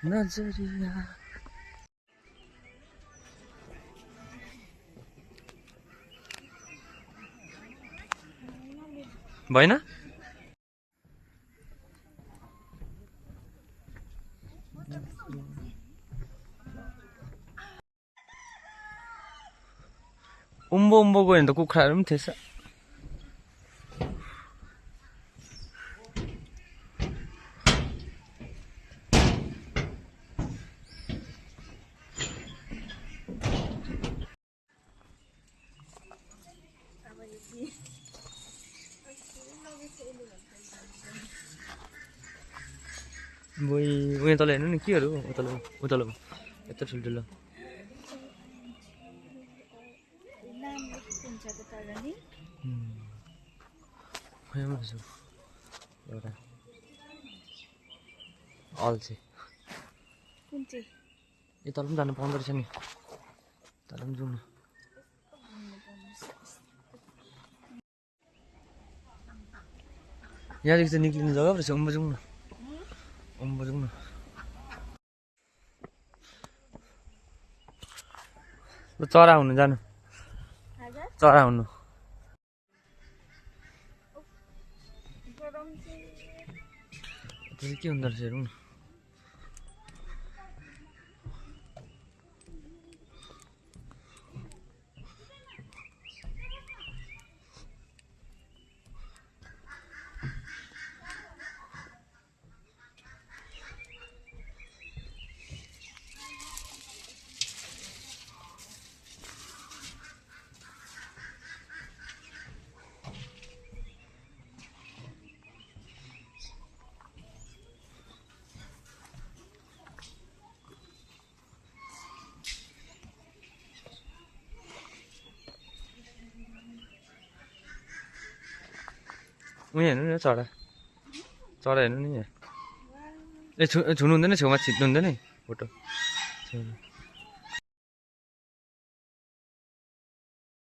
नजरिया भएन उम्बो उम्बो गयो भने त कुखुराहरू पनि थिएछ बोई उयो तल हेर्नु नि केहरू उतल उतल यत्रो ठुल्ठुलो एउटा अल्छे यो तल पनि जानु पाउँदो रहेछ नि तल पनि जाउँ न यहाँदेखि चाहिँ निक्लिने जग्गा पो रहेछ उम्बो जाउँ न उम्बो जाउँ न चरा हुनु जानु चरा हुनु के हुँदो रहेछ हेरौँ न उयो हेर्नु नि चरा चरा हेर्नु नि ए छुनु हुँदैन छेउमा छिट्नु हुँदैन फोटो